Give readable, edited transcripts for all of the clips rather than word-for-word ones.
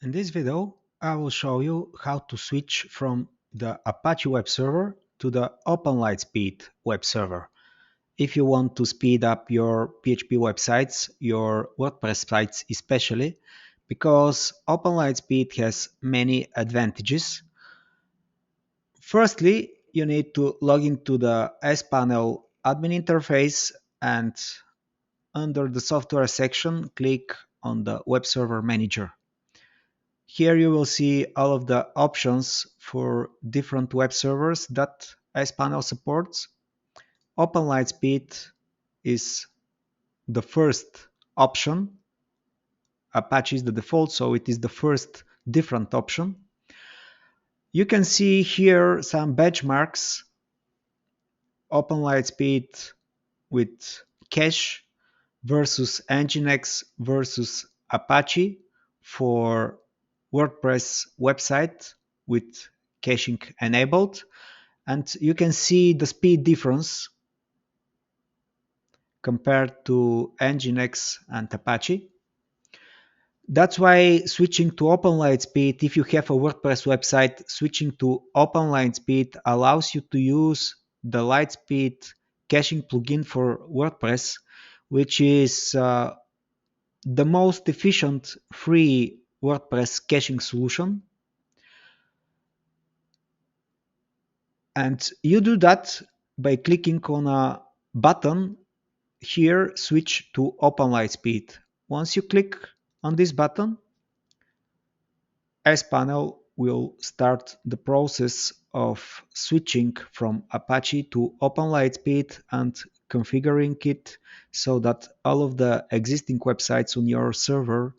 In this video, I will show you how to switch from the Apache web server to the OpenLiteSpeed web server. If you want to speed up your PHP websites, your WordPress sites especially, because OpenLiteSpeed has many advantages. Firstly, you need to log into the SPanel admin interface and under the software section, click on the web server manager. Here you will see all of the options for different web servers that SPanel supports. OpenLiteSpeed is the first option. Apache is the default, so it is the first different option. You can see here some benchmarks. OpenLiteSpeed with cache versus Nginx versus Apache for WordPress website with caching enabled, and you can see the speed difference compared to Nginx and Apache. That's why switching to OpenLiteSpeed, if you have a WordPress website, switching to OpenLiteSpeed allows you to use the Lightspeed caching plugin for WordPress, which is the most efficient free WordPress caching solution. And you do that by clicking on a button here, switch to OpenLiteSpeed. Once you click on this button, SPanel will start the process of switching from Apache to OpenLiteSpeed and configuring it so that all of the existing websites on your server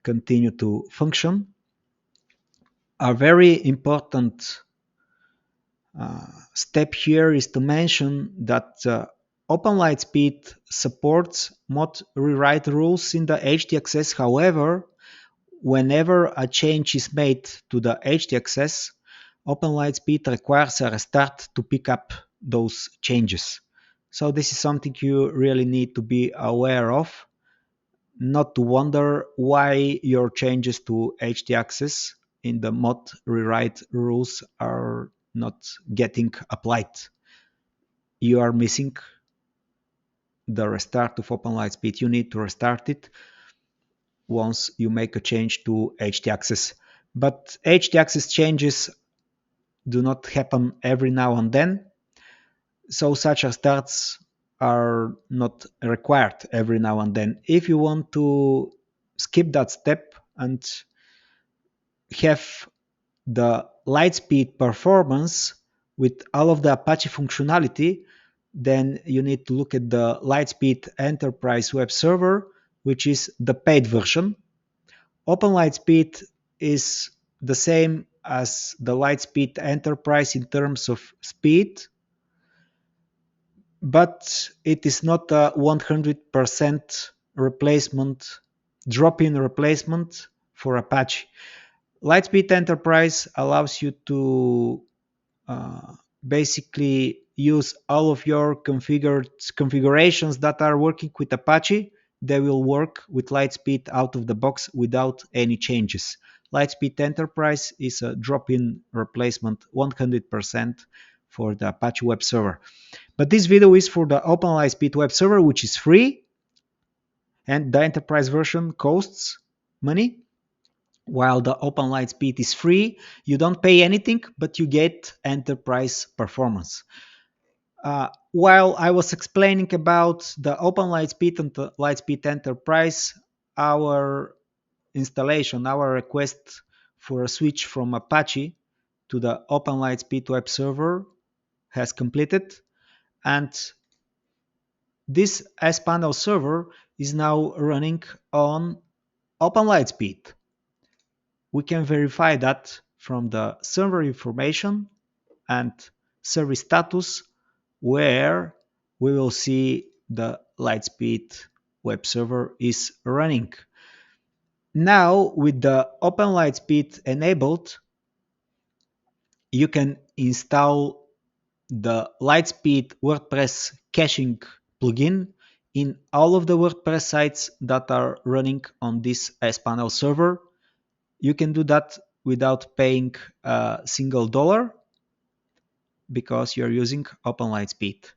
continue to function. A very important step here is to mention that OpenLiteSpeed supports mod rewrite rules in the htaccess. However, whenever a change is made to the htaccess, OpenLiteSpeed requires a restart to pick up those changes. So this is something you really need to be aware of, not to wonder why your changes to htaccess in the mod rewrite rules are not getting applied. You are missing the restart of OpenLiteSpeed. You need to restart it once you make a change to htaccess. But htaccess changes do not happen every now and then, so such restarts are not required every now and then. If you want to skip that step and have the Lightspeed performance with all of the Apache functionality, then you need to look at the Lightspeed Enterprise web server, which is the paid version. OpenLiteSpeed is the same as the Lightspeed Enterprise in terms of speed, but it is not a 100% replacement, drop-in replacement for Apache. Lightspeed Enterprise allows you to basically use all of your configurations that are working with Apache. They will work with Lightspeed out of the box without any changes. Lightspeed Enterprise is a drop-in replacement 100% for the Apache web server. But this video is for the OpenLiteSpeed web server, which is free, and the enterprise version costs money. While the OpenLiteSpeed is free, you don't pay anything, but you get enterprise performance. While I was explaining about the OpenLiteSpeed and the Lightspeed Enterprise, our installation, our request for a switch from Apache to the OpenLiteSpeed web server has completed, and this SPanel server is now running on OpenLiteSpeed. We can verify that from the server information and service status, where we will see the Lightspeed web server is running. Now, with the OpenLiteSpeed enabled, you can install the Lightspeed WordPress caching plugin in all of the WordPress sites that are running on this SPanel server. You can do that without paying a single dollar because you're using OpenLiteSpeed.